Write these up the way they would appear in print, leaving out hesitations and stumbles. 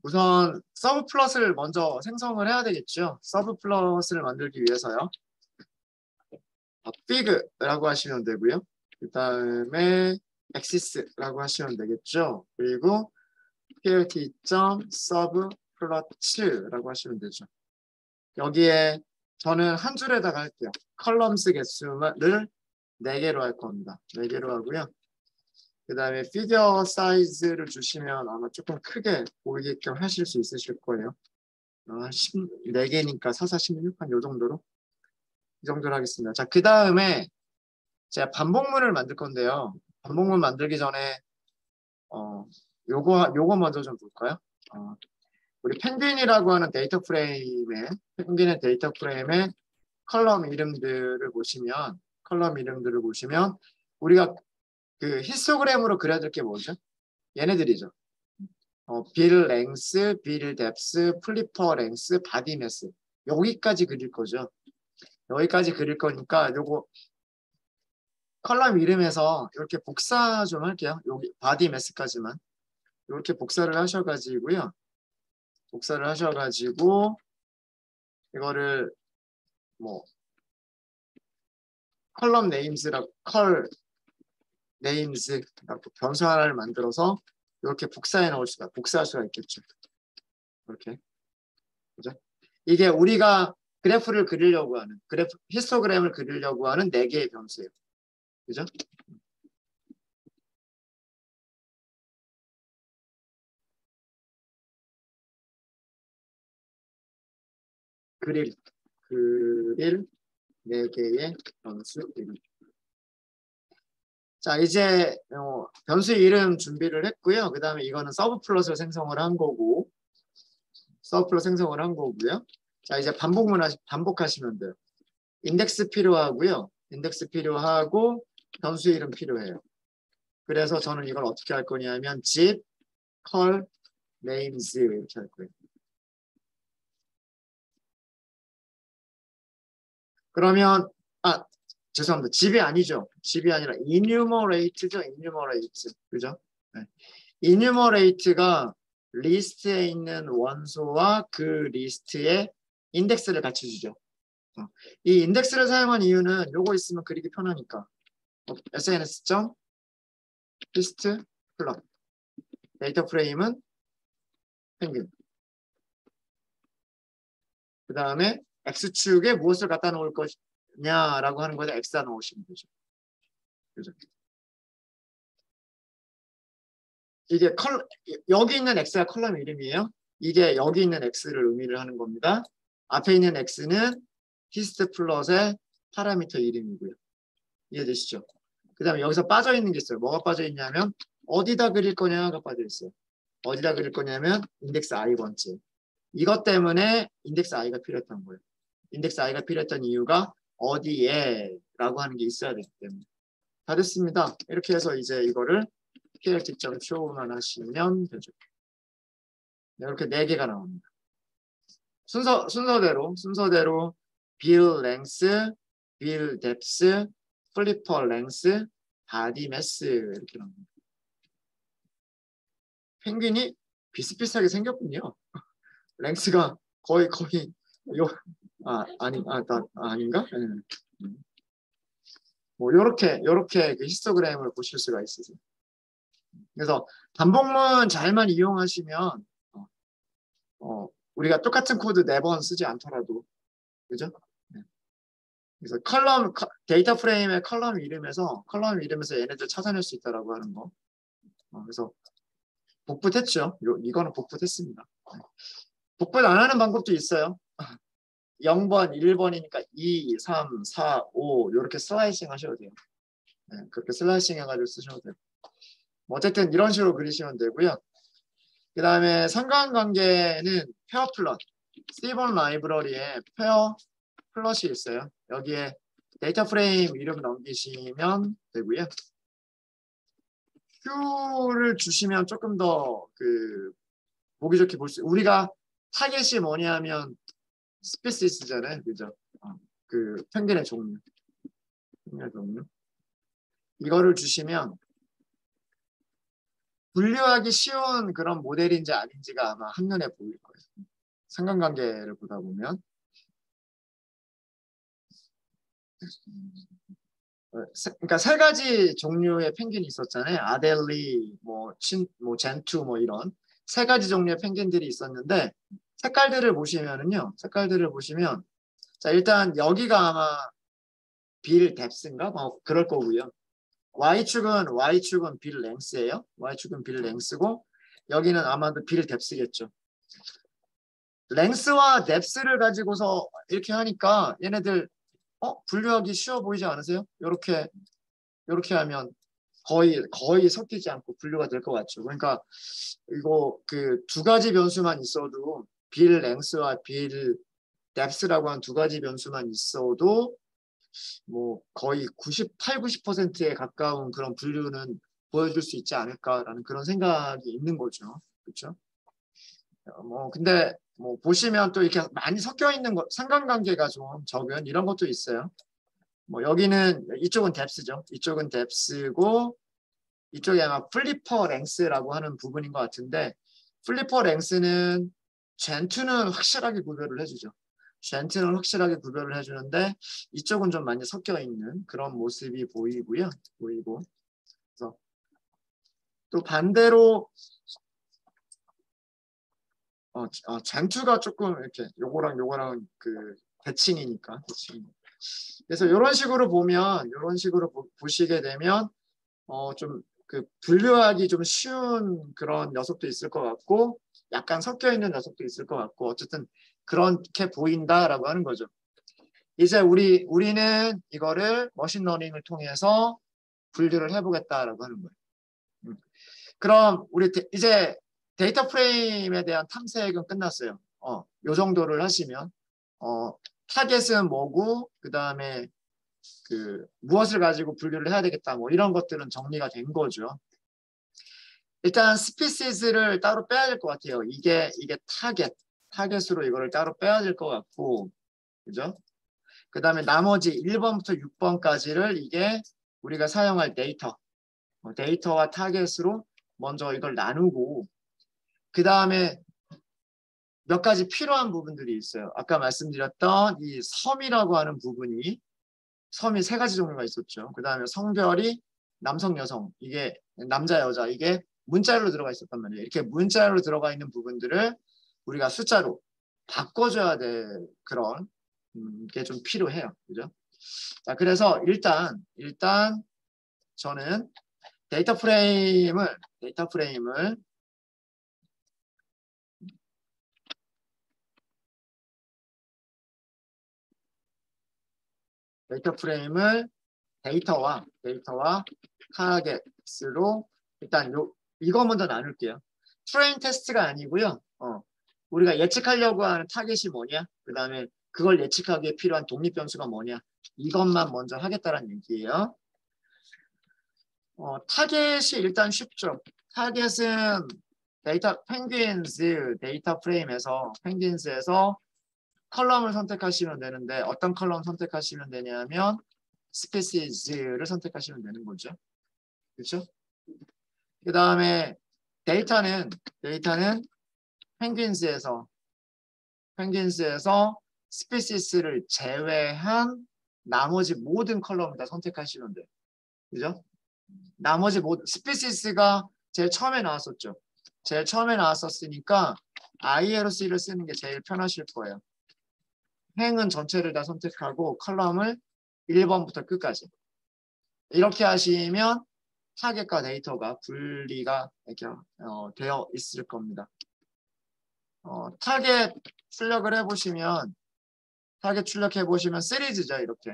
우선 서브 플롯을 먼저 생성을 해야 되겠죠. 서브 플롯을 만들기 위해서요. fig라고 하시면 되고요. 그 다음에 axis라고 하시면 되겠죠. 그리고 plt.subplot2라고 하시면 되죠. 여기에 저는 한 줄에다가 할게요. 컬럼스 개수를 4개로 할 겁니다. 4개로 하고요. 그 다음에 피겨 사이즈를 주시면 아마 조금 크게 보이게끔 하실 수 있으실 거예요. 4개니까 4, 4, 16, 한 요 정도로. 이 정도로 하겠습니다. 자, 그 다음에 제가 반복문을 만들 건데요. 반복문 만들기 전에 요거 먼저 좀 볼까요? 우리 펭귄이라고 하는 데이터 프레임에 펭귄의 데이터 프레임에 컬럼 이름들을 보시면 우리가 그 히스토그램으로 그려줄 게 뭐죠? 얘네들이죠. 빌 랭스, 빌 뎁스, 플리퍼 랭스, 바디 매스. 여기까지 그릴 거죠. 여기까지 그릴 거니까 요거 컬럼 이름에서 이렇게 복사 좀 할게요. 여기 바디 매스까지만. 이렇게 복사를 하셔가지고요. 이거를 뭐 컬럼 네임즈라고 변수 하나를 만들어서 이렇게 복사할 수가 있겠죠. 이렇게. 그죠? 이게 우리가 그래프를 그리려고 하는 히스토그램을 그리려고 하는 4개의 변수예요. 그죠? 그릴 4개의 변수 이름. 자, 이제 변수 이름 준비를 했고요. 그 다음에 이거는 서브 플롯을 생성을 한 거고요. 자, 이제 반복하시면 돼요. 인덱스 필요하고요. 변수 이름 필요해요. 그래서 저는 이걸 어떻게 할 거냐면 zip, call, names 이렇게 할 거예요. 그러면 죄송합니다. zip이 아니죠. zip이 아니라 enumerate죠. 그죠? 네. enumerate가 리스트에 있는 원소와 그 리스트의 인덱스를 같이 주죠. 이 인덱스를 사용한 이유는 요거 있으면 그리기 편하니까. sns.list 플롯 데이터 프레임은 펭귄. 그 다음에 x축에 무엇을 갖다 놓을 것이냐라고 하는 거에 x다 놓으시면 되죠. 그죠? 이게 여기 있는 x가 컬럼 이름이에요. 이게 여기 있는 x를 의미를 하는 겁니다. 앞에 있는 x는 히스트 플롯의 파라미터 이름이고요. 이해되시죠? 그 다음에 여기서 빠져있는 게 있어요. 뭐가 빠져있냐면 어디다 그릴 거냐가 빠져있어요. 어디다 그릴 거냐면 인덱스 i번째. 이것 때문에 인덱스 i가 필요했던 거예요. 인덱스 i가 필요했던 이유가 어디에 라고 하는 게 있어야 되기 때문에. 다 됐습니다. 이렇게 해서 이제 이거를 plt.show만 하시면 되죠. 네, 이렇게 4개가 나옵니다. 순서대로 bill length, bill depth, flipper length, body mass 이렇게 나옵니다. 펭귄이 비슷비슷하게 생겼군요. 랭스가 거의 아닌가? 네. 뭐 요렇게 그 히스토그램을 보실 수가 있으세요. 그래서 반복문 잘만 이용하시면 우리가 똑같은 코드 4번 쓰지 않더라도 그죠? 네. 그래서 데이터 프레임의 컬럼 이름에서 얘네들 찾아낼 수 있다라고 하는 거. 그래서 복붙했죠. 이거는 복붙했습니다. 네. 복붙 안 하는 방법도 있어요. 0번, 1번이니까 2, 3, 4, 5 이렇게 슬라이싱 하셔도 돼요. 네, 그렇게 슬라이싱 해가지고 쓰셔도 되고 어쨌든 이런 식으로 그리시면 되고요. 그 다음에 상관관계는 페어 플롯 스티븐 라이브러리에 페어 플롯이 있어요. 여기에 데이터 프레임 이름 넘기시면 되고요. 큐를 주시면 조금 더 보기 좋게 볼 수 우리가 타겟이 뭐냐면 스피시스잖아요. 그죠? 그 펭귄의 종류. 이거를 주시면 분류하기 쉬운 그런 모델인지 아닌지가 아마 한눈에 보일 거예요. 상관관계를 보다 보면. 그러니까 세 가지 종류의 펭귄이 있었잖아요. 아델리, 뭐 젠투, 뭐 이런 세 가지 종류의 펭귄들이 있었는데 색깔들을 보시면은요. 색깔들을 보시면 자 일단 여기가 아마 빌 뎁스인가? 뭐 그럴 거고요. Y축은 빌 랭스예요. Y축은 빌 랭스고 여기는 아마도 빌 뎁스겠죠. 랭스와 뎁스를 가지고서 이렇게 하니까 얘네들 분류하기 쉬워 보이지 않으세요? 이렇게 하면 거의 섞이지 않고 분류가 될 것 같죠. 그러니까 이거 그 두 가지 변수만 있어도 빌 랭스와 빌 뎁스라고 한 두 가지 변수만 있어도 뭐 거의 98, 90%에 가까운 그런 분류는 보여줄 수 있지 않을까라는 그런 생각이 있는 거죠. 그렇죠? 뭐 근데 뭐 보시면 또 이렇게 많이 섞여 있는 거 상관관계가 좀 적은 이런 것도 있어요. 뭐 여기는 이쪽은 뎁스죠. 이쪽은 뎁스고 이쪽이 아마 플리퍼 랭스라고 하는 부분인 것 같은데 플리퍼 랭스는 젠투는 확실하게 구별을 해주죠. 젠투는 확실하게 구별을 해주는데 이쪽은 좀 많이 섞여 있는 그런 모습이 보이고 그래서 또 반대로 젠투가 조금 이렇게 요거랑 그 대칭이니까 대칭. 그래서 이런 식으로 보면 이런 식으로 보시게 되면 좀 그 분류하기 좀 쉬운 그런 녀석도 있을 것 같고 약간 섞여 있는 녀석도 있을 것 같고 어쨌든 그렇게 보인다라고 하는 거죠. 이제 우리는 이거를 머신러닝을 통해서 분류를 해보겠다라고 하는 거예요. 그럼 우리 이제 데이터 프레임에 대한 탐색은 끝났어요. 요 정도를 하시면 타겟은 뭐고 그 다음에 그 무엇을 가지고 분류를 해야 되겠다 뭐 이런 것들은 정리가 된 거죠. 일단 스피시스를 따로 빼야 될 것 같아요. 이게 타겟으로 이거를 따로 빼야 될 것 같고 그죠? 그 다음에 나머지 1번부터 6번까지를 이게 우리가 사용할 데이터와 타겟으로 먼저 이걸 나누고 그 다음에 몇 가지 필요한 부분들이 있어요. 아까 말씀드렸던 이 섬이라고 하는 부분이 섬이 세 가지 종류가 있었죠. 그 다음에 성별이 남성, 여성, 이게 남자, 여자, 이게 문자열로 들어가 있었단 말이에요. 이렇게 문자열로 들어가 있는 부분들을 우리가 숫자로 바꿔줘야 될 그런 게 좀 필요해요. 그죠? 자, 그래서 일단 저는 데이터 프레임을 데이터와 타겟으로 일단 이거 먼저 나눌게요. 트레인 테스트가 아니고요. 우리가 예측하려고 하는 타겟이 뭐냐? 그 다음에 그걸 예측하기에 필요한 독립 변수가 뭐냐? 이것만 먼저 하겠다는 얘기예요. 타겟이 일단 쉽죠. 타겟은 데이터 프레임에서 펭귄스에서 컬럼을 선택하시면 되는데 어떤 컬럼 선택하시면 되냐면 스피시즈를 선택하시면 되는 거죠. 그렇죠? 그 다음에 데이터는 펭귄스에서 스피시스를 제외한 나머지 모든 컬럼을 다 선택하시면 돼요. 그죠? 나머지 모든 스피시스가 제일 처음에 나왔었죠. 제일 처음에 나왔었으니까 ILC를 쓰는 게 제일 편하실 거예요. 행은 전체를 다 선택하고 컬럼을 1번부터 끝까지. 이렇게 하시면 타겟과 데이터가 분리가 이렇게 되어 있을 겁니다. 타겟 출력해 보시면 시리즈죠. 이렇게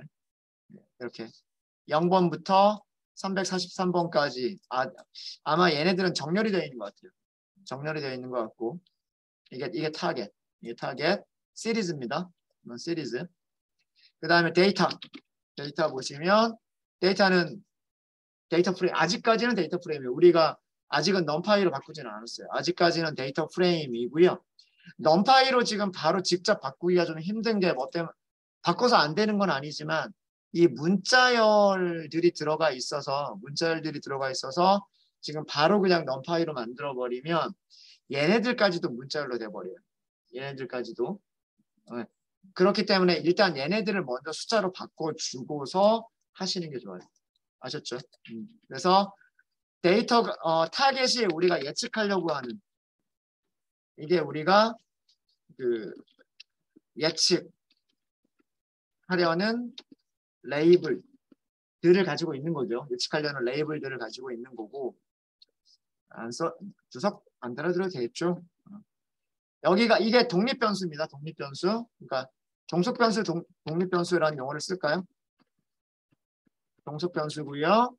0번부터 343번까지 아마 얘네들은 정렬이 되어 있는 것 같아요. 정렬이 되어 있는 것 같고 이게 타겟 시리즈입니다. 시리즈. 그 다음에 데이터 보시면 데이터는 데이터 프레임 아직까지는 데이터 프레임이에요. 우리가 아직은 넘파이로 바꾸지는 않았어요. 아직까지는 데이터 프레임이고요. 넘파이로 지금 바로 직접 바꾸기가 좀 힘든 게 뭐 때문에 바꿔서 안 되는 건 아니지만 이 문자열들이 들어가 있어서 지금 바로 그냥 numPy로 만들어버리면 얘네들까지도 문자열로 돼버려요. 얘네들까지도. 그렇기 때문에 일단 얘네들을 먼저 숫자로 바꿔주고서 하시는 게 좋아요. 아셨죠? 그래서 데이터 타겟이 우리가 예측하려고 하는 이게 우리가 그 예측하려는 레이블들을 가지고 있는 거죠. 예측하려는 레이블들을 가지고 있는 거고 주석 안 달아드려도 되겠죠. 여기가 이게 독립변수입니다. 독립변수. 그러니까 종속변수, 독립변수라는 용어를 쓸까요? 종속변수고요.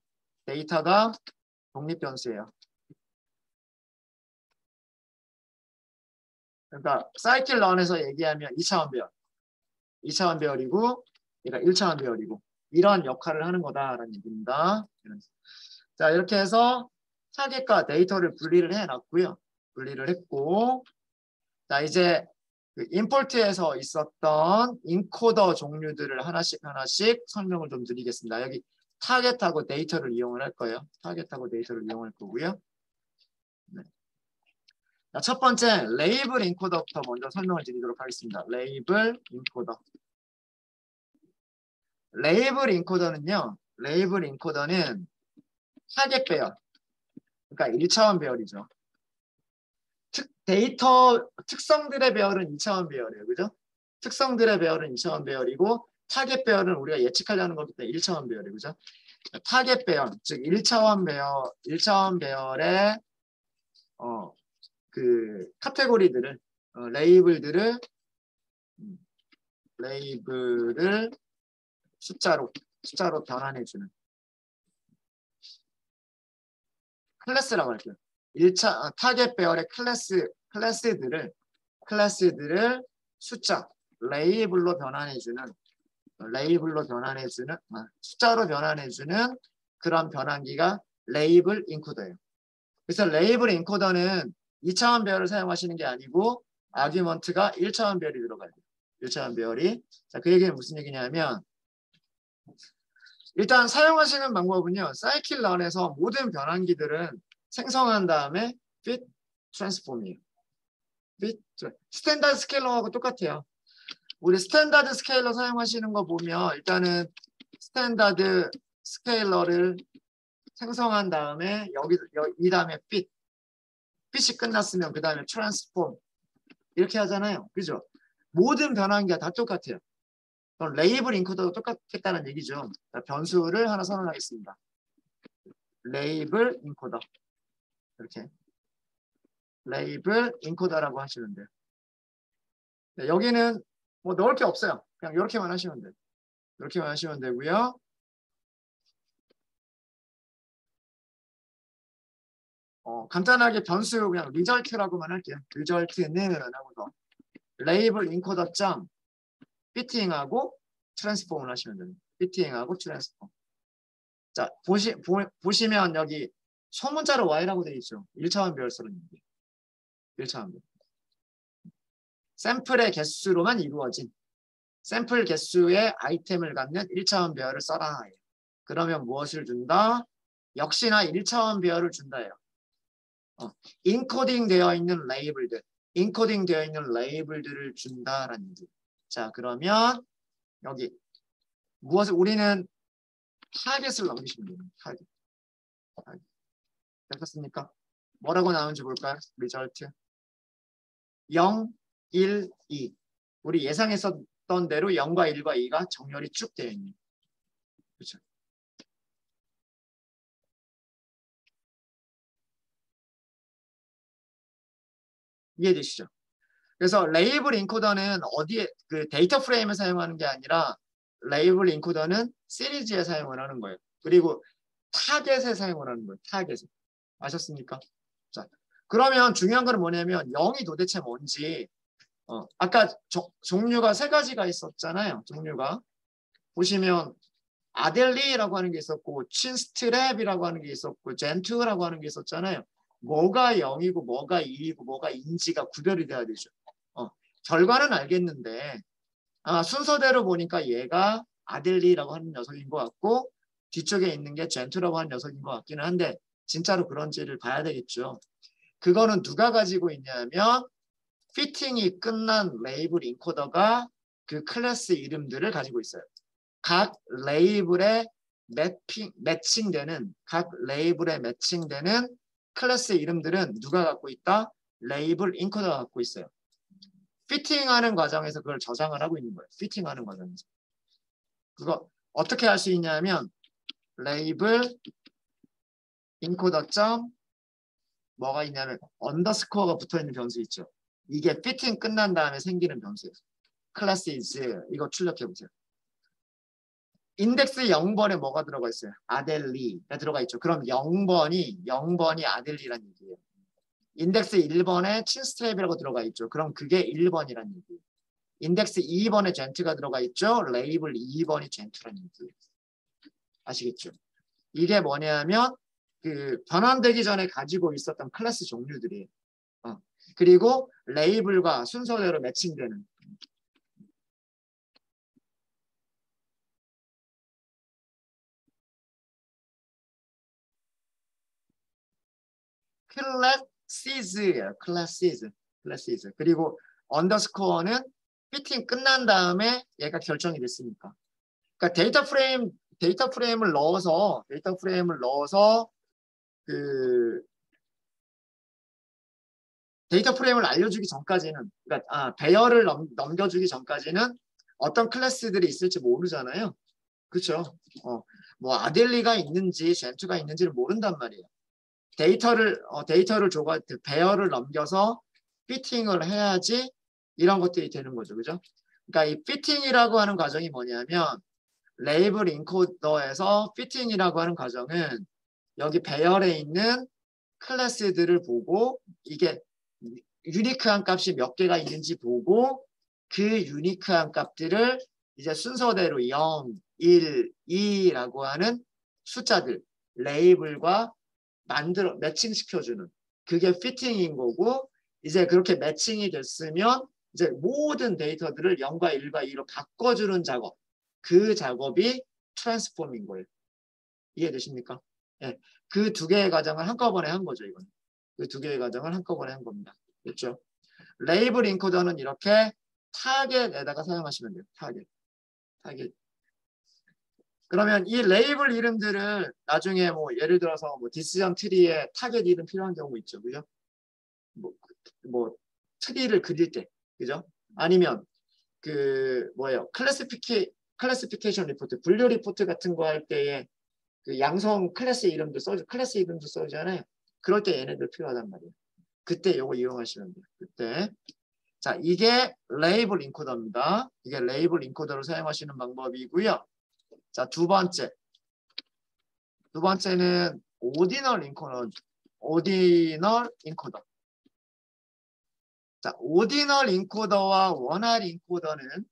데이터가 독립변수예요. 그러니까 사이클 런에서 얘기하면 2차원 배열. 2차원 배열이고 얘가 1차원 배열이고 이런 역할을 하는 거다라는 얘기입니다. 자, 이렇게 해서 타겟과 데이터를 분리를 해놨고요. 분리를 했고 자, 이제 그 임포트에서 있었던 인코더 종류들을 하나씩 설명을 좀 드리겠습니다. 여기 타겟하고 데이터를 이용을 할 거예요. 타겟하고 데이터를 이용할 거고요. 네. 자, 첫 번째 레이블 인코더부터 먼저 설명을 드리도록 하겠습니다. 레이블 인코더. 레이블 인코더는 타겟 배열. 그러니까 1차원 배열이죠. 데이터 특성들의 배열은 2차원 배열이에요. 그죠? 특성들의 배열은 2차원 배열이고 타겟 배열은 우리가 예측하려는 거기 때문에 1차원 배열이에요. 그죠? 타겟 배열, 즉 1차원 배열의 그 카테고리들을 레이블을 숫자로 변환해주는 클래스라고 할게요. 1차 타겟 배열의 클래스들을 숫자 레이블로 변환해주는 숫자로 변환해주는 그런 변환기가 레이블 인코더예요. 그래서 레이블 인코더는 2차원 배열을 사용하시는 게 아니고 아규먼트가 1차원 배열이 들어가야 돼요. 1차원 배열이. 자, 그 얘기는 무슨 얘기냐면 일단 사용하시는 방법은요. 사이클런에서 모든 변환기들은 생성한 다음에 fit transform이에요. 스탠다드 스케일러하고 똑같아요. 우리 스탠다드 스케일러 사용하시는 거 보면 일단은 스탠다드 스케일러를 생성한 다음에 이 다음에 fit이 끝났으면 그 다음에 transform 이렇게 하잖아요. 그죠? 모든 변환기가 다 똑같아요. 그럼 레이블 인코더도 똑같겠다는 얘기죠. 자, 변수를 하나 선언하겠습니다. 레이블 인코더. 이렇게. 레이블 인코더라고 하시면 돼요. 네, 여기는 뭐 넣을 게 없어요. 그냥 이렇게만 하시면 돼요. 이렇게만 하시면 되고요. 간단하게 변수 그냥 리절트라고만 할게요. 리절트는 하고서 레이블 인코더 점 피팅하고 트랜스폼을 하시면 됩니다. 피팅하고 트랜스폼. 자, 보시면 여기 소문자로 Y라고 되어 있죠. 1차원 배열설입니다. 1차원 배열. 샘플의 개수로만 이루어진 샘플 개수의 아이템을 갖는 1차원 배열을 써라. 그러면 무엇을 준다? 역시나 1차원 배열을 준다예요. 인코딩 되어 있는 레이블들을 준다라는 얘기. 자, 그러면 여기 무엇을 우리는 타겟을 넘기시면 됩니다. 타겟. 됐습니까? 뭐라고 나오는지 볼까요? 리절트 0, 1, 2. 우리 예상했었던 대로 0과 1과 2가 정렬이 쭉 되어 있는. 그렇죠? 이해되시죠? 그래서 레이블 인코더는 어디에 그 데이터 프레임을 사용하는 게 아니라 레이블 인코더는 시리즈에 사용을 하는 거예요. 그리고 타겟에 사용을 하는 거예요. 타겟에. 아셨습니까? 자, 그러면 중요한 건 뭐냐면 0이 도대체 뭔지 아까 종류가 3가지가 있었잖아요. 종류가. 보시면 아델리라고 하는 게 있었고 친스트랩이라고 하는 게 있었고 젠투라고 하는 게 있었잖아요. 뭐가 0이고 뭐가 2이고 뭐가 인지가 구별이 돼야 되죠. 결과는 알겠는데 순서대로 보니까 얘가 아델리라고 하는 녀석인 것 같고 뒤쪽에 있는 게 젠투라고 하는 녀석인 것 같기는 한데 진짜로 그런지를 봐야 되겠죠. 그거는 누가 가지고 있냐면 피팅이 끝난 레이블 인코더가 그 클래스 이름들을 가지고 있어요. 각 레이블에 매칭되는 클래스 이름들은 누가 갖고 있다? 레이블 인코더가 갖고 있어요. 피팅하는 과정에서 그걸 저장을 하고 있는 거예요. 피팅하는 과정에서. 그거 어떻게 할 수 있냐면 레이블 인코더 점 뭐가 있냐면 언더스코어가 붙어있는 변수 있죠. 이게 피팅 끝난 다음에 생기는 변수예요. 클래스 is 이거 출력해보세요. 인덱스 0번에 뭐가 들어가 있어요? 아델리가 들어가 있죠. 그럼 0번이 아델리란 얘기예요. 인덱스 1번에 친스트랩이라고 들어가 있죠. 그럼 그게 1번이란 얘기예요. 인덱스 2번에 젠트가 들어가 있죠. 레이블 2번이 젠트란 얘기예요. 아시겠죠? 이게 뭐냐면 그 변환되기 전에 가지고 있었던 클래스 종류들이에요. 그리고 레이블과 순서대로 매칭되는 클래시즈예요. 클래시즈. 그리고 언더스코어는 피팅 끝난 다음에 얘가 결정이 됐으니까. 그러니까 데이터 프레임을 넣어서 그 데이터 프레임을 알려주기 전까지는, 그러니까 배열을 넘겨주기 전까지는 어떤 클래스들이 있을지 모르잖아요. 그렇죠? 뭐 아델리가 있는지 젠투가 있는지를 모른단 말이에요. 데이터를 배열을 넘겨서 피팅을 해야지 이런 것들이 되는 거죠. 그죠? 그러니까 이 피팅이라고 하는 과정이 뭐냐면 레이블 인코더에서 피팅이라고 하는 과정은 여기 배열에 있는 클래스들을 보고 이게 유니크한 값이 몇 개가 있는지 보고 그 유니크한 값들을 이제 순서대로 0, 1, 2라고 하는 숫자들 레이블과 매칭시켜주는 그게 피팅인 거고 이제 그렇게 매칭이 됐으면 이제 모든 데이터들을 0과 1과 2로 바꿔주는 작업 그 작업이 트랜스폼인 거예요. 이해되십니까? 네. 그 두 개의 과정을 한꺼번에 한 거죠. 이건. 그 두 개의 과정을 한꺼번에 한 겁니다. 그렇죠? 레이블 인코더는 이렇게 타겟에다가 사용하시면 돼요. 타겟. 그러면 이 레이블 이름들을 나중에 뭐 예를 들어서 뭐 디시전 트리에 타겟 이름 필요한 경우 있죠. 그죠? 뭐 트리를 그릴 때. 그죠? 아니면 그 뭐예요? 클래시피케이션 리포트, 분류 리포트 같은 거 할 때에 그 양성 클래스 이름도 써주잖아요. 그럴 때 얘네들 필요하단 말이에요. 그때 이거 이용하시면 돼요. 그때. 자, 이게 레이블 인코더입니다. 이게 레이블 인코더를 사용하시는 방법이고요. 자, 두 번째는 오디널 인코더. 자, 오디널 인코더와 원활 인코더는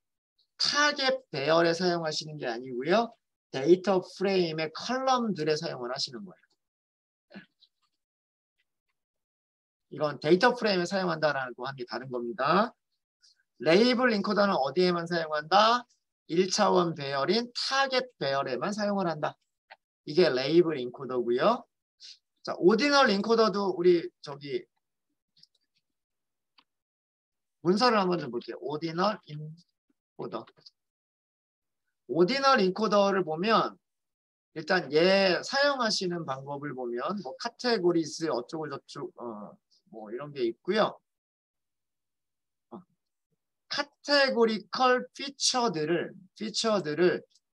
타겟 배열에 사용하시는 게 아니고요. 데이터 프레임의 컬럼들에 사용을 하시는 거예요. 이건 데이터 프레임에 사용한다라고 하는 게 다른 겁니다. 레이블 인코더는 어디에만 사용한다? 1차원 배열인 타겟 배열에만 사용을 한다. 이게 레이블 인코더고요. 자, 오디널 인코더도 우리 저기 문서를 한번 좀 볼게요. 오디널 인코더. 오디널 인코더를 보면 일단 얘 사용하시는 방법을 보면 뭐 카테고리즈 어쩌고 저쩌고 뭐 이런 게 있고요. 카테고리컬 피처들을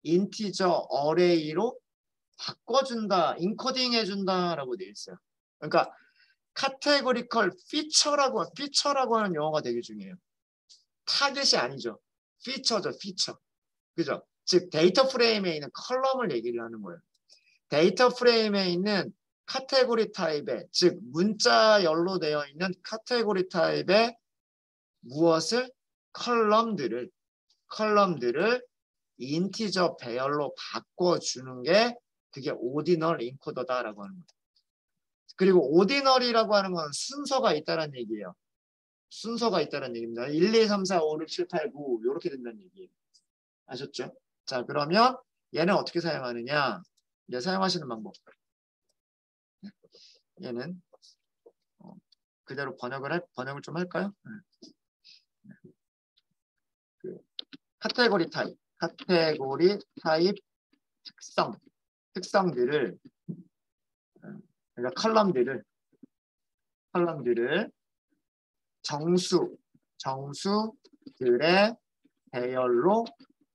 인티저 어레이로 바꿔준다, 인코딩 해준다라고 되어 있어요. 그러니까 카테고리컬 피처라고 하는 용어가 되게 중요해요. 타겟이 아니죠. 피처죠, 피처. 그죠? 즉 데이터 프레임에 있는 컬럼을 얘기를 하는 거예요. 데이터 프레임에 있는 카테고리 타입의, 즉 문자열로 되어 있는 카테고리 타입의 무엇을? 컬럼들을 인티저 배열로 바꿔주는 게 그게 오디널 인코더다라고 하는 거예요. 그리고 오디널이라고 하는 건 순서가 있다는 얘기예요. 순서가 있다는 얘기입니다. 1, 2, 3, 4, 5, 6, 7, 8, 9 이렇게 된다는 얘기예요. 아셨죠? 자, 그러면 얘는 어떻게 사용하느냐? 이제 사용하시는 방법. 얘는 그대로 번역을 좀 할까요? 그 카테고리 타입 특성들을 그러니까 컬럼들을 정수들의 배열로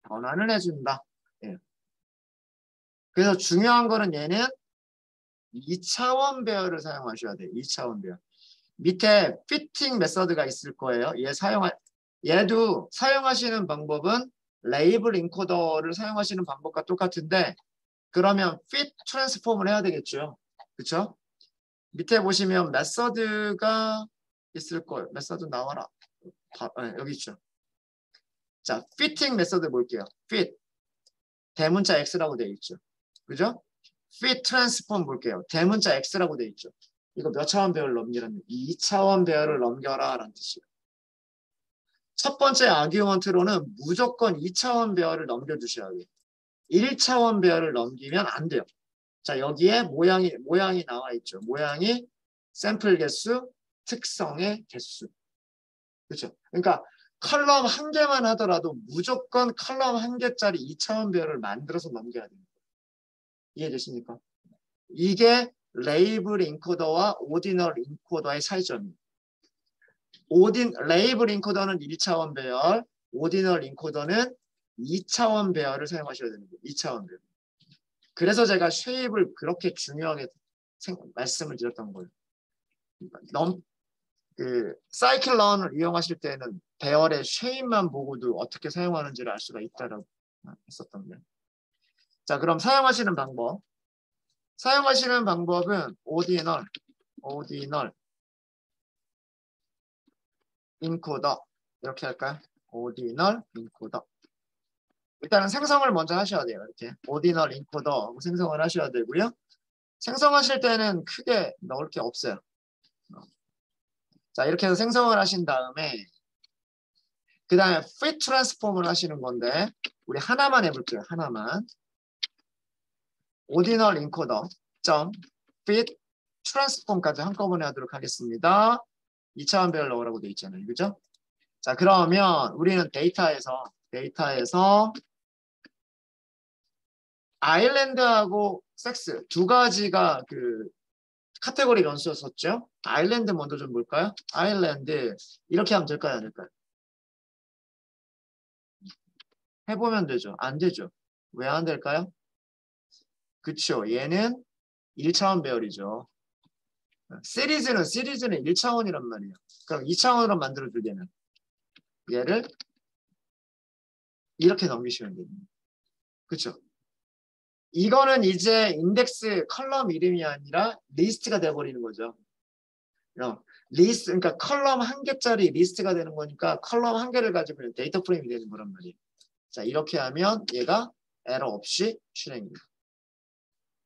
변환을 해준다. 예. 그래서 중요한 거는 얘는 2차원 배열을 사용하셔야 돼요. 2차원 배열. 밑에 피팅 메서드가 있을 거예요. 얘도 사용하시는 방법은 레이블 인코더를 사용하시는 방법과 똑같은데 그러면 fit 트랜스폼을 해야 되겠죠. 그렇죠? 밑에 보시면 메서드가 있을 거예요. 메서드 나와라. 여기 있죠. 자, fitting 메서드 볼게요. fit 대문자 x라고 되어 있죠. 그죠? fit 트랜스폼 볼게요. 대문자 x라고 되어 있죠. 이거 몇 차원 배열을 넘기라는 2차원 배열을 넘겨라 라는 뜻이에요. 첫 번째 아규먼트로는 무조건 2차원 배열을 넘겨주셔야 돼요. 1차원 배열을 넘기면 안 돼요. 자, 여기에 모양이 나와 있죠. 모양이 샘플 개수, 특성의 개수. 그렇죠? 그러니까 컬럼 한 개만 하더라도 무조건 컬럼 한 개짜리 2차원 배열을 만들어서 넘겨야 됩니다. 이해되십니까? 이게 레이블 인코더와 오디널 인코더의 차이점입니다. 레이블 인코더는 1차원 배열, 오디널 인코더는 2차원 배열을 사용하셔야 됩니다. 2차원 배열. 그래서 제가 쉐입을 그렇게 중요하게 말씀을 드렸던 거예요. 사이클런을 이용하실 때는 배열의 쉐입만 보고도 어떻게 사용하는지를 알 수가 있다라고 했었던 거예요. 자, 그럼 사용하시는 방법은 오디널 인코더 이렇게 할까요? 오디널 인코더. 일단은 생성을 먼저 하셔야 돼요. 이렇게 오디널 인코더 생성을 하셔야 되고요. 생성하실 때는 크게 넣을 게 없어요. 자, 이렇게 해서 생성을 하신 다음에 그 다음에 fit 트랜스폼을 하시는 건데 우리 하나만 해볼게요. 하나만. 오디널 인코더 fit 트랜스폼까지 한꺼번에 하도록 하겠습니다. 2차원 배열 넣으라고 되어 있잖아요. 그죠? 자, 그러면 우리는 데이터에서 아일랜드하고 섹스 두 가지가 그 카테고리 런스였었죠. 아일랜드 먼저 좀 볼까요? 아일랜드 이렇게 하면 될까요? 안 될까요? 해보면 되죠. 안 되죠. 왜 안 될까요? 그쵸. 얘는 1차원 배열이죠. 시리즈는 1차원이란 말이에요. 그럼 2차원으로 만들어줄 때는 얘를 이렇게 넘기시면 됩니다. 그쵸. 이거는 이제 인덱스 컬럼 이름이 아니라 리스트가 돼버리는 거죠. 그러니까 컬럼 한 개짜리 리스트가 되는 거니까 컬럼 한 개를 가지고 있는 데이터 프레임이 되는 거란 말이에요. 자, 이렇게 하면 얘가 에러 없이 실행입니다.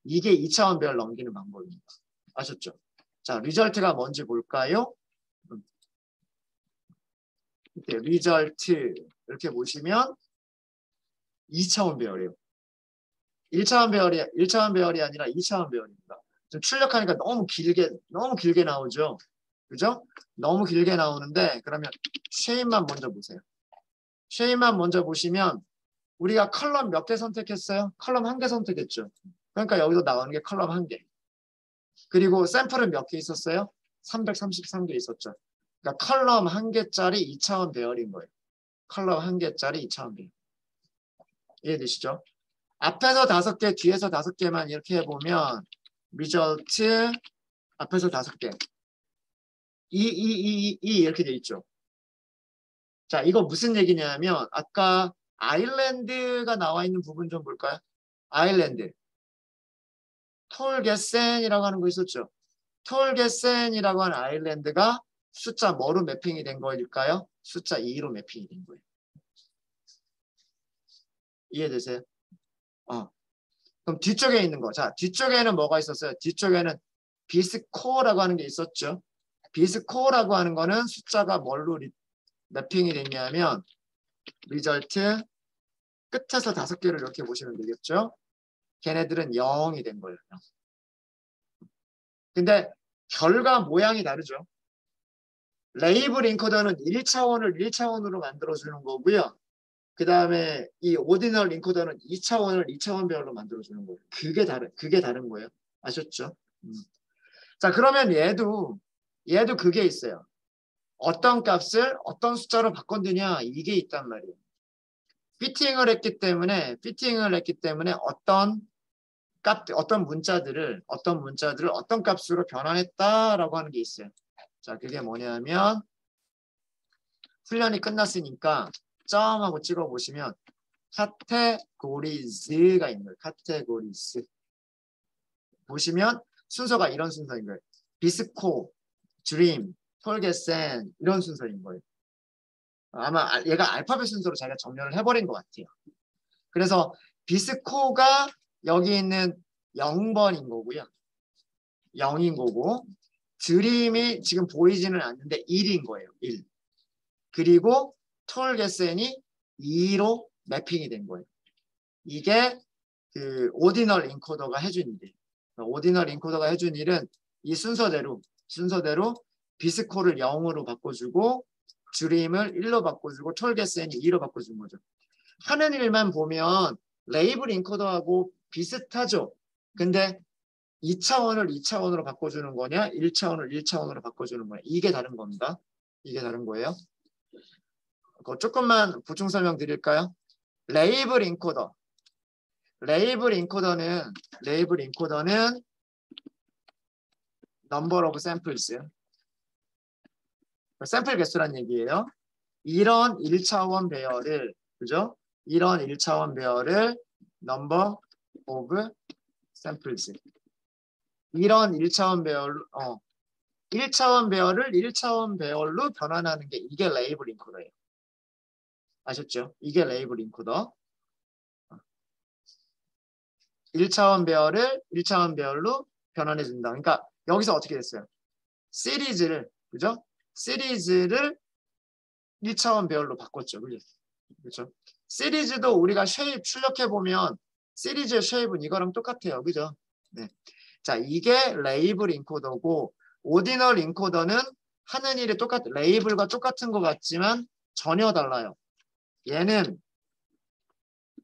이게 2차원 배열 넘기는 방법입니다. 아셨죠? 자, 리절트가 뭔지 볼까요? 리절트 이렇게 보시면 2차원 배열이에요. 1차원 배열이 아니라 2차원 배열입니다. 좀 출력하니까 너무 길게 나오죠. 그죠? 너무 길게 나오는데 그러면 쉐입만 먼저 보세요. 쉐입만 먼저 보시면 우리가 컬럼 몇 개 선택했어요? 컬럼 한 개 선택했죠. 그러니까 여기서 나오는 게 컬럼 한 개. 그리고 샘플은 몇 개 있었어요? 333개 있었죠. 그러니까 컬럼 한 개짜리 2차원 배열인 거예요. 컬럼 한 개짜리 2차원 배열. 이해되시죠? 앞에서 5개, 뒤에서 5개만 이렇게 해보면 result 앞에서 5개 이렇게 돼 있죠. 자, 이거 무슨 얘기냐면 아까 아일랜드가 나와 있는 부분 좀 볼까요? 아일랜드 톨게센이라고 하는 거 있었죠. 톨게센이라고 하는 아일랜드가 숫자 뭐로 매핑이 된 거일까요? 숫자 2로 매핑이 된 거예요. 이해되세요? 그럼 뒤쪽에 있는 거. 자, 뒤쪽에는 뭐가 있었어요? 뒤쪽에는 비스코어라고 하는 게 있었죠. 비스코어라고 하는 거는 숫자가 뭘로 매핑이 됐냐면 리절트 끝에서 5개를 이렇게 보시면 되겠죠. 걔네들은 0이 된 거예요. 근데 결과 모양이 다르죠. 레이블 인코더는 1차원을 1차원으로 만들어주는 거고요. 그 다음에 이 오디널 인코더는 2차원을 2차원 배열로 만들어주는 거예요. 그게 다른 거예요. 아셨죠? 자, 그러면 얘도 그게 있어요. 어떤 값을 어떤 숫자로 바꿨느냐 이게 있단 말이에요. 피팅을 했기 때문에 어떤 문자들을 어떤 값으로 변환했다라고 하는 게 있어요. 자, 그게 뭐냐면 훈련이 끝났으니까 점하고 찍어 보시면 카테고리즈가 있는 거예요. 카테고리즈. 보시면 순서가 이런 순서인 거예요. 비스코, 드림, 톨게센 이런 순서인 거예요. 아마 얘가 알파벳 순서로 자기가 정렬을 해버린 것 같아요. 그래서 비스코가 여기 있는 0번인 거고요. 0인 거고 드림이 지금 보이지는 않는데 1인 거예요. 1. 그리고 톨게센이 2로 매핑이 된 거예요. 이게 그 오디널 인코더가 해준 일이에요. 오디널 인코더가 해준 일은 이 순서대로 비스코를 0으로 바꿔주고 드림을 1로 바꿔주고 톨게센이 2로 바꿔준 거죠. 하는 일만 보면 레이블 인코더하고 비슷하죠. 근데 2차원을 2차원으로 바꿔주는 거냐 1차원을 1차원으로 바꿔주는 거냐 이게 다른 겁니다. 이게 다른 거예요. 그거 조금만 보충 설명 드릴까요? 레이블 인코더는 number of samples 샘플 개수란 얘기예요. 이런 1차원 배열을 그죠? 이런 1차원 배열을 number of samples 이런 1차원 배열을 1차원 배열로 변환하는 게 이게 레이블 인코더예요. 아셨죠? 이게 레이블 인코더. 1차원 배열을 1차원 배열로 변환해 준다. 그러니까 여기서 어떻게 됐어요? 시리즈를 1차원 배열로 바꿨죠. 그죠? 시리즈도 우리가 쉐입 출력해 보면 시리즈의 쉐입은 이거랑 똑같아요. 그죠? 네. 자, 이게 레이블 인코더고 오디널 인코더는 하는 일이 레이블과 똑같은 것 같지만 전혀 달라요. 얘는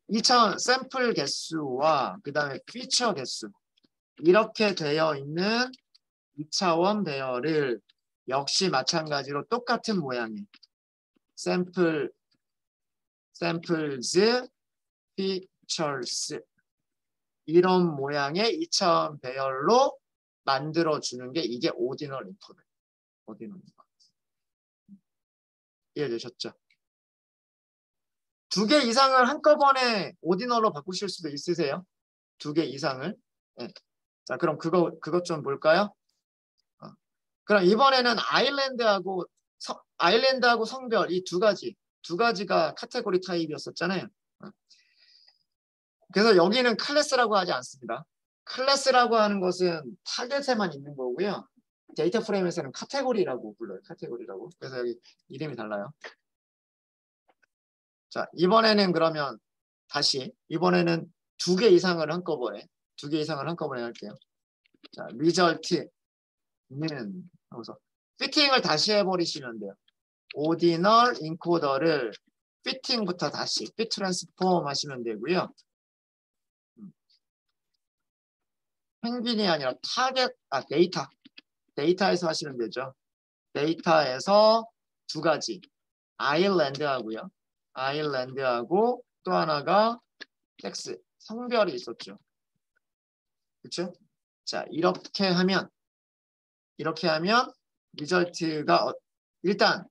2차원 샘플 개수와 그 다음에 피처 개수 이렇게 되어 있는 2차원 배열을 역시 마찬가지로 똑같은 모양의 샘플즈, 피처스 이런 모양의 2차원 배열로 만들어주는 게 이게 오디널 인코더. 이해되셨죠? 2개 이상을 한꺼번에 오디널로 바꾸실 수도 있으세요. 2개 이상을. 네. 자, 그럼 그것 좀 볼까요? 그럼 이번에는 아일랜드하고 성별 이 두 가지가 카테고리 타입이었었잖아요. 그래서 여기는 클래스라고 하지 않습니다. 클래스라고 하는 것은 타겟에만 있는 거고요. 데이터 프레임에서는 카테고리라고 불러요. 카테고리라고. 그래서 여기 이름이 달라요. 자, 이번에는 그러면 이번에는 2개 이상을 한꺼번에 할게요. 자, 리절트는 하고서 피팅을 다시 해버리시면 돼요. 오디널 인코더를 피팅부터 다시 피 트랜스폼 하시면 되고요. 펭귄이 아니라 데이터에서 하시면 되죠. 데이터에서 2가지 아일랜드하고 또 하나가 섹스 성별이 있었죠. 그렇죠? 자, 이렇게 하면 리절트가 일단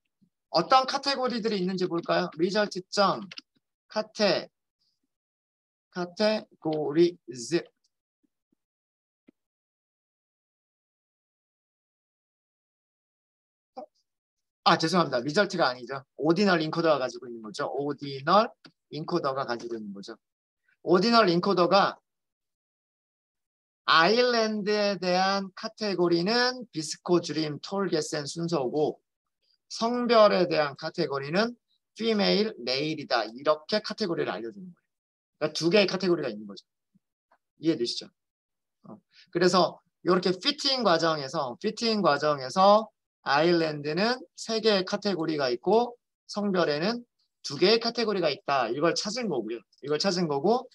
어떤 카테고리들이 있는지 볼까요? 리절트 점 카테고리즈 죄송합니다. 리절트가 아니죠. 오디널 인코더가 가지고 있는 거죠. 오디널 인코더가 가지고 있는 거죠. 오디널 인코더가 아일랜드에 대한 카테고리는 비스코, 드림, 톨게센 순서고 성별에 대한 카테고리는 female, male이다. 이렇게 카테고리를 알려주는 거예요. 그러니까 2개의 카테고리가 있는 거죠. 이해되시죠? 그래서 이렇게 피팅 과정에서 아일랜드는 3개의 카테고리가 있고 성별에는 2개의 카테고리가 있다. 이걸 찾은 거고요. 이걸 찾은 거고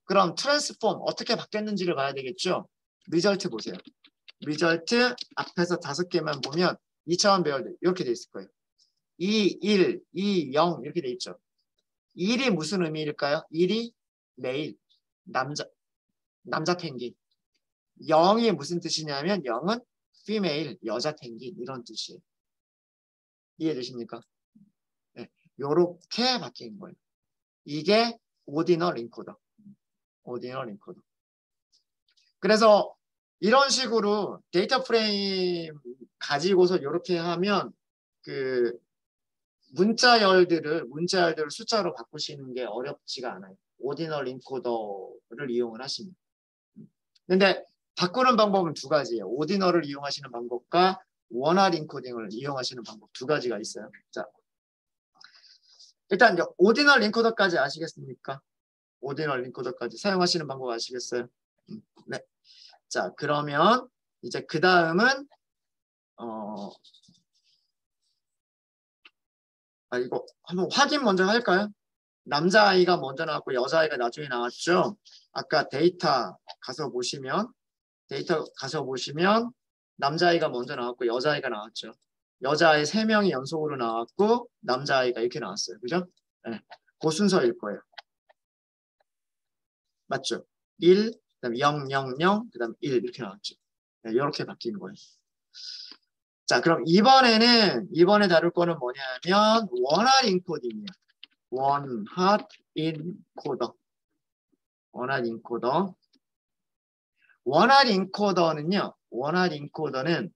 그럼 트랜스폼 어떻게 바뀌었는지를 봐야 되겠죠. 리절트 보세요. 리절트 앞에서 5개만 보면 2차원 배열들 이렇게 돼 있을 거예요. 2, 1, 2, 0 이렇게 돼 있죠. 1이 무슨 의미일까요? 1이 메일, 남자 펭귄. 0이 무슨 뜻이냐면 0은 female, 여자 펭귄 이런 뜻이에요. 이해되십니까? 네, 요렇게 바뀐 거예요. 이게 오디널 인코더. 오디널 인코더. 그래서 이런 식으로 데이터 프레임 가지고서 이렇게 하면 그 문자열들을 숫자로 바꾸시는 게 어렵지가 않아요. 오디널 인코더를 이용을 하시면. 근데 바꾸는 방법은 2가지예요. 오디널을 이용하시는 방법과 원활 인코딩을 이용하시는 방법 2가지가 있어요. 자, 일단 오디널 인코더까지 아시겠습니까? 오디널 인코더까지 사용하시는 방법 아시겠어요? 네. 자, 그러면 이제 그 다음은 이거 한번 확인 먼저 할까요? 남자아이가 먼저 나왔고 여자아이가 나중에 나왔죠. 아까 데이터 가서 보시면 남자아이가 먼저 나왔고 여자아이가 나왔죠. 여자아이 3명이 연속으로 나왔고 남자아이가 이렇게 나왔어요. 그죠? 네. 그 순서일 거예요. 맞죠? 1, 그다음 0, 0, 0, 그다음 1 이렇게 나왔죠. 네, 이렇게 바뀐 거예요. 자, 그럼 이번에 다룰 거는 뭐냐면 원활 인코딩이에요. 원활 인코더. 원활 인코더는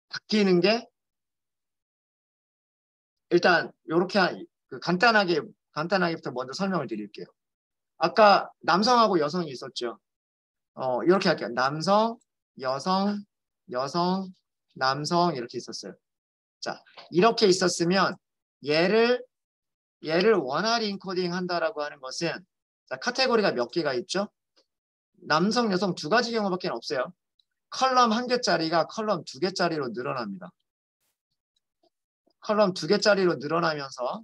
바뀌는 게 일단 이렇게 간단하게부터 먼저 설명을 드릴게요. 아까 남성하고 여성이 있었죠. 이렇게 할게요. 남성, 여성, 남성 이렇게 있었어요. 자, 이렇게 있었으면 얘를 원활 인코딩 한다라고 하는 것은 자, 카테고리가 몇 개가 있죠? 남성, 여성 2가지 경우밖에 없어요. 컬럼 1개짜리가 컬럼 2개짜리로 늘어납니다. 컬럼 2개짜리로 늘어나면서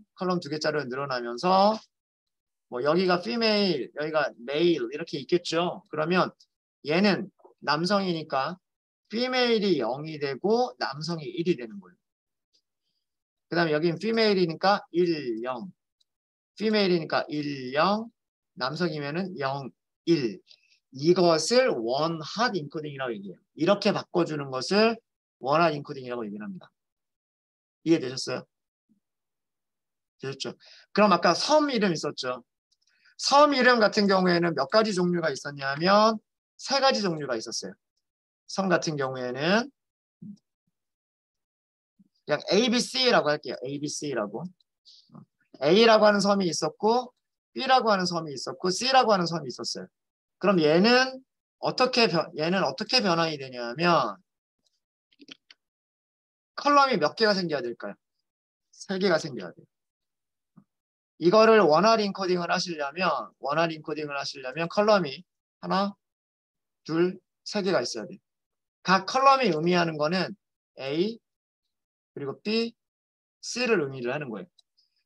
뭐 여기가 female, 여기가 male 이렇게 있겠죠. 그러면 얘는 남성이니까 female이 0이 되고 남성이 1이 되는 거예요. 그 다음에 여기는 female이니까 1, 0. female이니까 1, 0. 남성이면은 0, 1. 이것을 원핫 인코딩이라고 얘기해요. 이렇게 바꿔주는 것을 원핫 인코딩이라고 얘기를 합니다. 이해되셨어요? 되셨죠? 그럼 아까 섬 이름 있었죠? 섬 이름 같은 경우에는 몇 가지 종류가 있었냐면 3가지 종류가 있었어요. 섬 같은 경우에는 그냥 ABC라고 할게요. ABC라고. A라고 하는 섬이 있었고 B라고 하는 섬이 있었고 C라고 하는 섬이 있었어요. 그럼 얘는 어떻게 변환이 되냐면 컬럼이 몇 개가 생겨야 될까요? 3개가 생겨야 돼요. 이거를 원활 인코딩을 하시려면 컬럼이 하나, 둘, 3개가 있어야 돼요. 각 컬럼이 의미하는 거는 A, 그리고 B, C를 의미를 하는 거예요.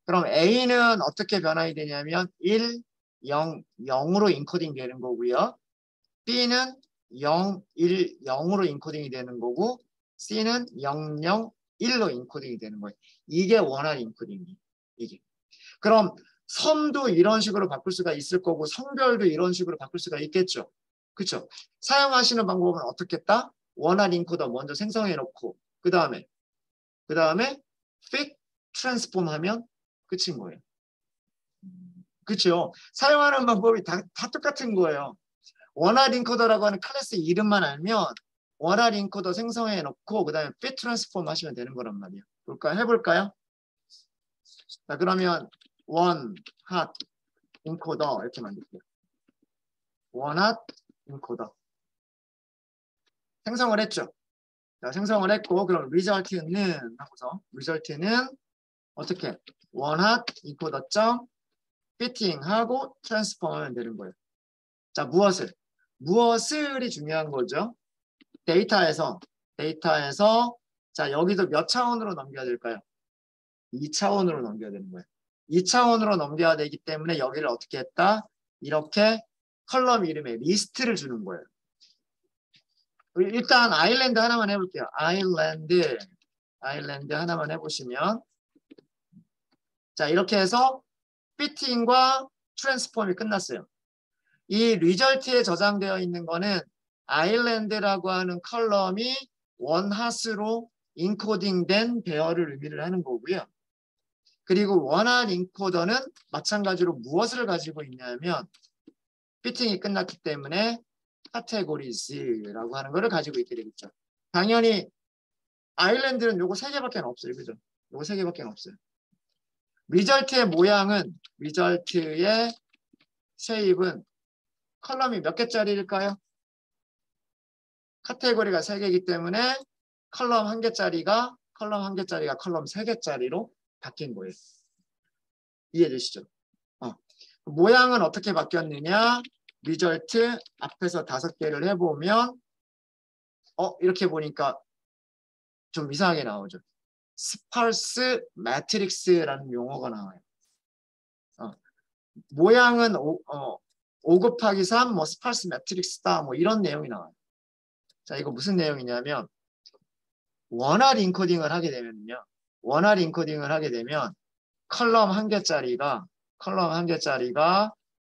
그럼 A는 어떻게 변환이 되냐면 1, 0, 0으로 인코딩 되는 거고요. B는 0, 1, 0으로 인코딩이 되는 거고 C는 0, 0, 1로 인코딩이 되는 거예요. 이게 원활 인코딩이에요. 이게. 그럼 섬도 이런 식으로 바꿀 수가 있을 거고 성별도 이런 식으로 바꿀 수가 있겠죠. 그렇죠? 사용하시는 방법은 어떻겠다? 원활 인코더 먼저 생성해 놓고 그 다음에 fit transform 하면 끝인 거예요. 그렇죠? 사용하는 방법이 다 똑같은 거예요. 원활 인코더라고 하는 클래스 이름만 알면 원활 인코더 생성해 놓고 그 다음에 fit transform 하시면 되는 거란 말이에요. 해볼까요? 자, 그러면 원핫 인코더 이렇게 만들게요. 원핫 인코더 생성을 했죠. 자, 생성을 했고 그럼 리절트는 어떻게 원핫 인코더 점 피팅하고 트랜스폼 하면 되는 거예요. 자, 무엇을? 무엇을이 중요한 거죠. 데이터에서 자 여기도 몇 차원으로 넘겨야 될까요? 2차원으로 넘겨야 되는 거예요. 2차원으로 넘겨야 되기 때문에 여기를 어떻게 했다? 이렇게 컬럼 이름에 리스트를 주는 거예요. 일단 아일랜드 하나만 해볼게요. 아일랜드 하나만 해보시면 자 이렇게 해서 피팅과 트랜스폼이 끝났어요. 이 리절트에 저장되어 있는 거는 아일랜드라고 하는 컬럼이 원핫으로 인코딩된 배열을 의미를 하는 거고요. 그리고 원핫 인코더는 마찬가지로 무엇을 가지고 있냐면 피팅이 끝났기 때문에 카테고리즈라고 하는 것을 가지고 있게 되겠죠. 당연히 아일랜드는 요거 3개밖에 없어요. 그죠? 요거 3개밖에 없어요. 리절트의 모양은 리절트의 쉐입은 컬럼이 몇 개짜리일까요? 카테고리가 3개이기 때문에 컬럼 1개짜리가 컬럼 3개짜리로 바뀐 거예요. 이해되시죠? 모양은 어떻게 바뀌었느냐? 리절트 앞에서 5개를 해보면 이렇게 보니까 좀 이상하게 나오죠. 스파르스 매트릭스라는 용어가 나와요. 모양은 5 곱하기 3, 뭐 스파르스 매트릭스다, 뭐 이런 내용이 나와요. 자, 이거 무슨 내용이냐면 원활 인코딩을 하게 되면요. 컬럼 1개짜리가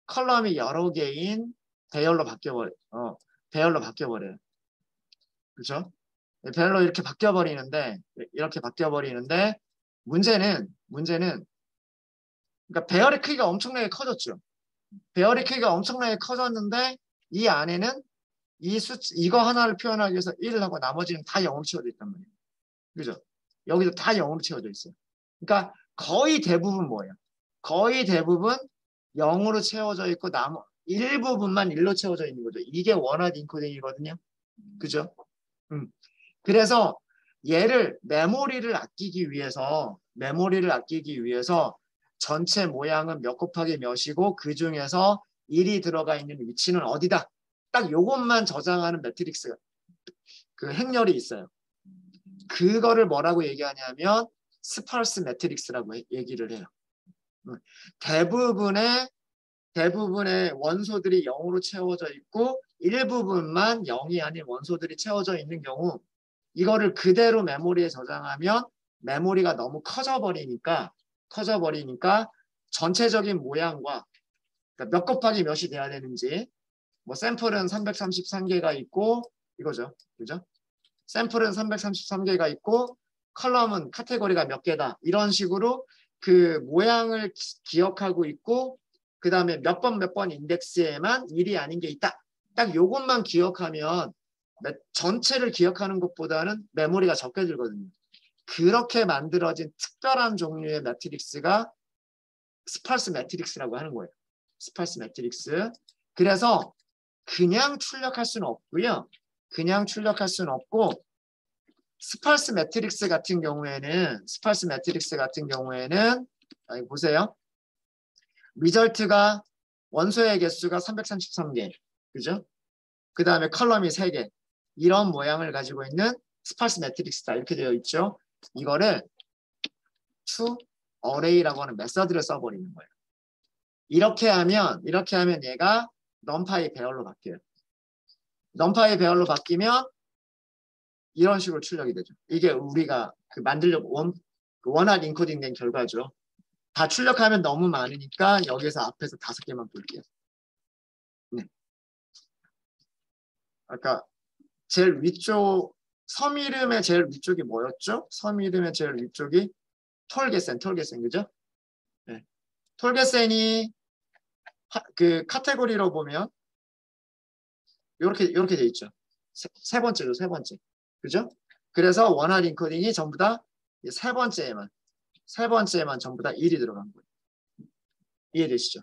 컬럼이 여러 개인 배열로 바뀌어버려요. 그렇죠? 배열로 이렇게 바뀌어버리는데 문제는 그러니까 배열의 크기가 엄청나게 커졌죠. 배열의 크기가 엄청나게 커졌는데 이 안에는 이거 하나를 표현하기 위해서 1을 하고 나머지는 다 0으로 채워져 있단 말이에요. 그죠? 여기도 다 0으로 채워져 있어요. 그러니까 거의 대부분 뭐예요? 거의 대부분 0으로 채워져 있고 일부분만 1로 채워져 있는 거죠. 이게 원활 인코딩이거든요. 그죠? 그래서 얘를 메모리를 아끼기 위해서 전체 모양은 몇 곱하기 몇이고 그 중에서 1이 들어가 있는 위치는 어디다. 딱 요것만 저장하는 매트릭스 그 행렬이 있어요. 그거를 뭐라고 얘기하냐면 스파르스 매트릭스라고 얘기를 해요. 대부분의 원소들이 0으로 채워져 있고 일부분만 0이 아닌 원소들이 채워져 있는 경우 이거를 그대로 메모리에 저장하면 메모리가 너무 커져버리니까 전체적인 모양과 그러니까 몇 곱하기 몇이 돼야 되는지 뭐 샘플은 333개가 있고 이거죠. 그죠? 샘플은 333개가 있고 컬럼은 카테고리가 몇 개다. 이런 식으로 그 모양을 기억하고 있고 그 다음에 몇 번 인덱스에만 1이 아닌 게 있다. 딱 요것만 기억하면 전체를 기억하는 것보다는 메모리가 적게 들거든요. 그렇게 만들어진 특별한 종류의 매트릭스가 스파르스 매트릭스라고 하는 거예요. 스파르스 매트릭스. 그래서 그냥 출력할 수는 없고요. 스파르스 매트릭스 같은 경우에는 보세요. 리절트가 원소의 개수가 333개. 그죠? 그 다음에 컬럼이 3개. 이런 모양을 가지고 있는 스파르스 매트릭스다. 이렇게 되어 있죠. 이거를 to array라고 하는 메서드를 써버리는 거예요. 이렇게 하면 얘가 numPy 배열로 바뀌어요. numPy 배열로 바뀌면 이런 식으로 출력이 되죠. 이게 우리가 만들려고 원활 인코딩 된 결과죠. 다 출력하면 너무 많으니까 여기서 앞에서 5개만 볼게요. 네. 아까 제일 위쪽 섬 이름의 제일 위쪽이 뭐였죠? 섬 이름의 제일 위쪽이 톨게센 그죠? 네. 톨게센이 그 카테고리로 보면 이렇게 돼 있죠. 세 번째죠. 그죠? 그래서 원활 인코딩이 전부 다 세 번째에만 전부 다 1이 들어간 거예요. 이해되시죠?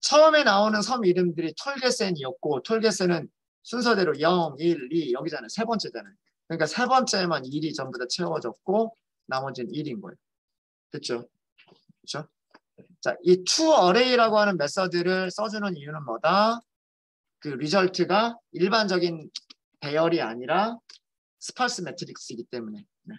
처음에 나오는 섬 이름들이 톨게센이었고 톨게센은 순서대로 0, 1, 2 여기잖아요. 세 번째잖아요. 그러니까 세 번째에만 1이 전부 다 채워졌고 나머지는 1인 거예요. 됐죠? 그렇죠? 자, 이 toArray라고 하는 메서드를 써주는 이유는 뭐다? 그 리절트가 일반적인 배열이 아니라 스파스 매트릭스이기 때문에. 네.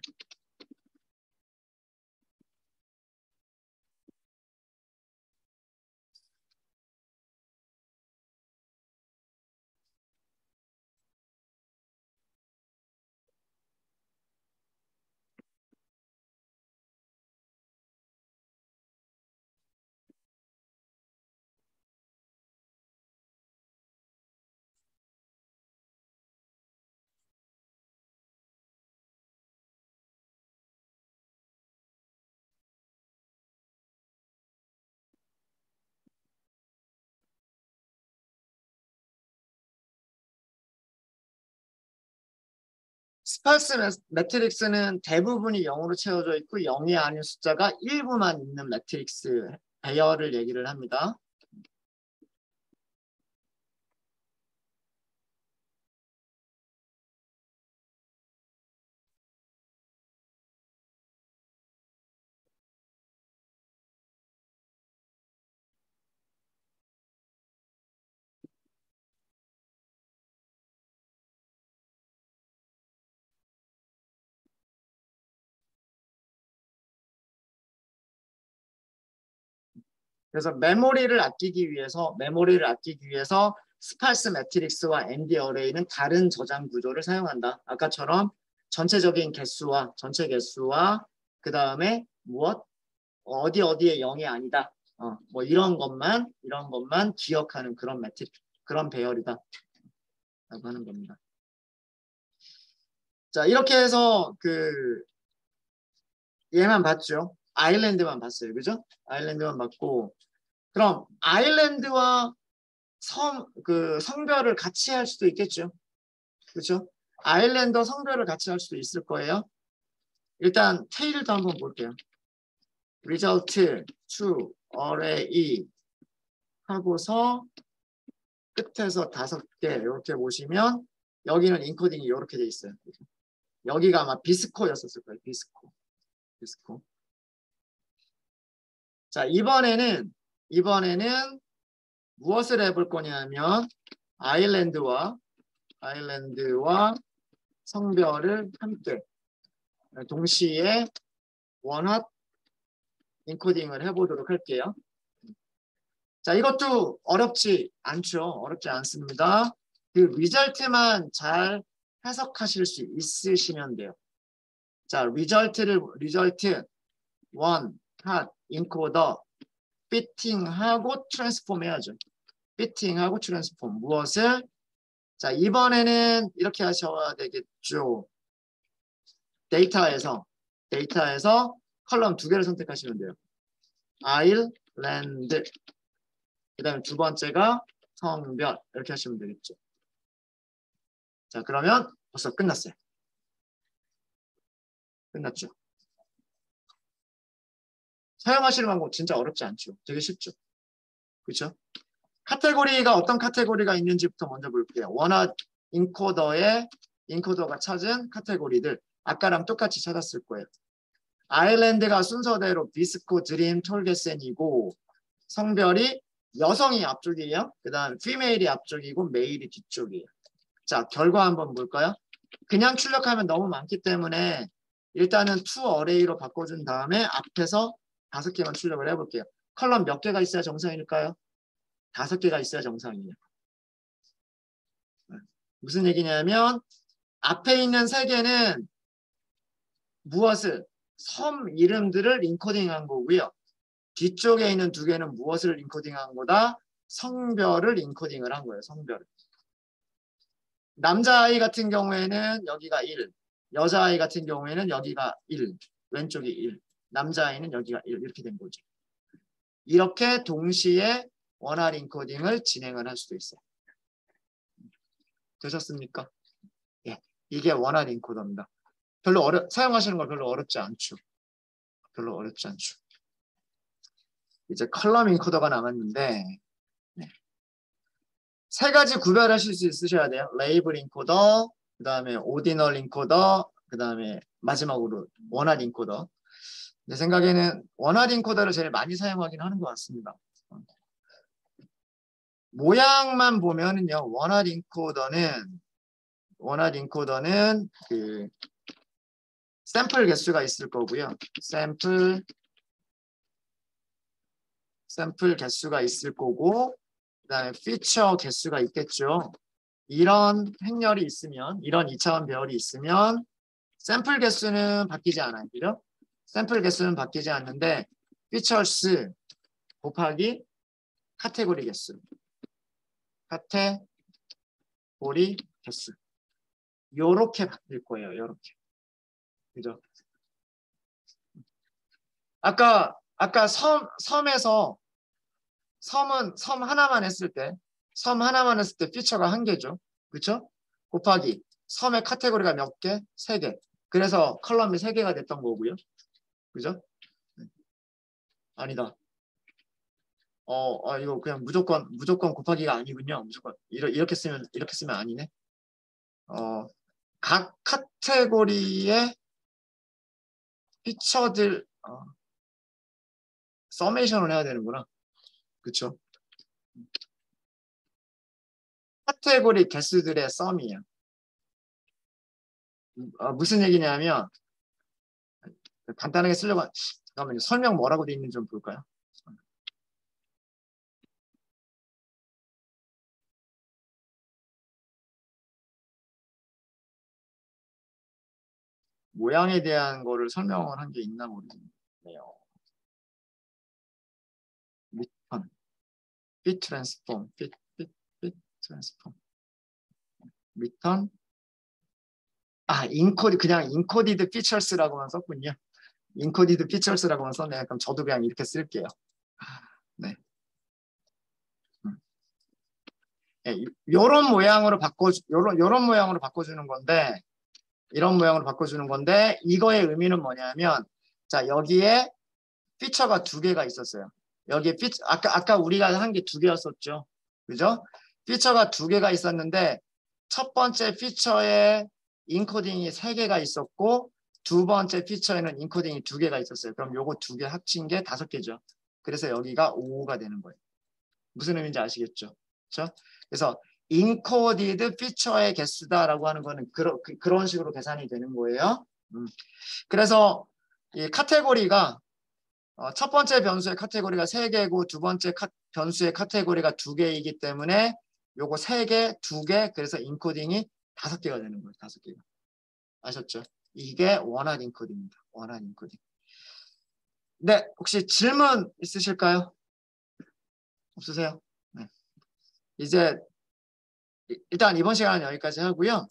스파스 매트릭스는 대부분이 0으로 채워져 있고 0이 아닌 숫자가 일부만 있는 매트릭스 배열을 얘기를 합니다. 그래서 메모리를 아끼기 위해서 스파스 매트릭스와 ND 어레이는 다른 저장 구조를 사용한다. 아까처럼 전체 개수와 그 다음에 무엇 어디에 0이 아니다. 뭐 이런 것만 기억하는 그런 배열이다. 라고 하는 겁니다. 자, 이렇게 해서 얘만 봤죠. 아일랜드만 봤어요. 그죠? 아일랜드만 봤고, 그럼 아일랜드와 성별을 같이 할 수도 있겠죠. 그죠? 아일랜드와 성별을 같이 할 수도 있을 거예요. 일단 테일도 한번 볼게요. result to array 하고서 끝에서 5개 이렇게 보시면 여기는 인코딩이 이렇게 돼 있어요. 여기가 아마 비스코였었을 거예요. 비스코. 자, 이번에는 무엇을 해볼 거냐면 아일랜드와 성별을 함께 동시에 원핫 인코딩을 해보도록 할게요. 자, 이것도 어렵지 않죠. 어렵지 않습니다. 그 리절트만 잘 해석하실 수 있으시면 돼요. 자, 리절트 원, 핫, 인코더, 피팅하고 트랜스폼 해야죠. 피팅하고 트랜스폼. 무엇을? 자, 이번에는 이렇게 하셔야 되겠죠. 데이터에서 컬럼 2개를 선택하시면 돼요. 아일랜드. 그 다음에 두 번째가 성별. 이렇게 하시면 되겠죠. 자, 그러면 벌써 끝났어요. 끝났죠. 사용하시는 방법 진짜 어렵지 않죠. 되게 쉽죠. 그렇죠? 카테고리가 어떤 카테고리가 있는지부터 먼저 볼게요. 원핫 인코더가 찾은 카테고리들 아까랑 똑같이 찾았을 거예요. 아일랜드가 순서대로 비스코, 드림, 톨게센이고 성별이 여성이 앞쪽이에요. 그 다음 피메일이 앞쪽이고 메일이 뒤쪽이에요. 자, 결과 한번 볼까요? 그냥 출력하면 너무 많기 때문에 일단은 toArray로 바꿔준 다음에 앞에서 5개만 출력을 해볼게요. 컬럼 몇 개가 있어야 정상일까요? 5개가 있어야 정상이에요. 무슨 얘기냐면 앞에 있는 3개는 무엇을? 섬 이름들을 인코딩한 거고요. 뒤쪽에 있는 2개는 무엇을 인코딩한 거다? 성별을 인코딩을 한 거예요. 성별을. 남자아이 같은 경우에는 여기가 1, 여자아이 같은 경우에는 여기가 1, 왼쪽이 1, 남자아이는 여기가 1 이렇게 된 거죠. 이렇게 동시에 원활 인코딩을 진행을 할 수도 있어요. 되셨습니까? 예, 이게 원활 인코더입니다. 사용하시는 거 별로 어렵지 않죠. 이제 컬럼 인코더가 남았는데 3가지 구별하실 수 있으셔야 돼요. 레이블 인코더, 그 다음에 오디널 인코더, 그 다음에 마지막으로 원활 인코더. 내 생각에는 원활 인코더를 제일 많이 사용하긴 하는 것 같습니다. 모양만 보면은요, 원활 인코더는 그 샘플 개수가 있을 거고요. 샘플 개수가 있을 거고, 그다음에 피처 개수가 있겠죠. 이런 행렬이 있으면, 이런 2차원 배열이 있으면 샘플 개수는 바뀌지 않아요. 그죠? 샘플 개수는 바뀌지 않는데 피처스 곱하기 카테고리 개수. 카테고리 개수. 요렇게 바뀔 거예요. 요렇게. 그죠? 아까 섬에서 섬 하나만 했을 때 피처가 한 개죠. 그렇죠? 곱하기 섬의 카테고리가 몇 개? 세 개. 그래서 컬럼이 세 개가 됐던 거고요. 그죠? 아니다. 이거 그냥 무조건 곱하기가 아니군요. 무조건 이렇게 쓰면 아니네. 각 카테고리의 피처들 서메이션을 해야 되는구나. 그렇죠? 카테고리 개수들의 썸이에요. 무슨 얘기냐면 간단하게 쓰려고 잠깐만요. 설명 뭐라고 돼 있는지 좀 볼까요? 모양에 대한 거를 설명을 한 게 있나 모르겠네요. 리턴, fit transform, fit transform, return. 그냥 encoded features라고만 썼군요. encoded features라고만 썼네요. 그럼 저도 그냥 이렇게 쓸게요. 네. 네, 요런 모양으로 바꿔주는 건데, 이런 모양으로 바꿔주는 건데, 이거의 의미는 뭐냐면, 자, 여기에 피처가 두 개가 있었어요. 여기에 아까 우리가 한 게 두 개였었죠. 그죠? 피처가 두 개가 있었는데, 첫 번째 피처에 인코딩이 세 개가 있었고, 두 번째 피처에는 인코딩이 두 개가 있었어요. 그럼 요거 두 개 합친 게 다섯 개죠. 그래서 여기가 5가 되는 거예요. 무슨 의미인지 아시겠죠? 그렇죠? 그래서 인코디드 피처의 개수다라고 하는 거는 그런 식으로 계산이 되는 거예요. 그래서 이 카테고리가 첫 번째 변수의 카테고리가 3개고 두 번째 변수의 카테고리가 2개이기 때문에 요거 3개, 2개, 그래서 인코딩이 5개가 되는 거예요. 5개가. 아셨죠? 이게 원활 인코딩입니다. 원활 인코딩. 네, 혹시 질문 있으실까요? 없으세요? 네. 이제 일단 이번 시간은 여기까지 하고요.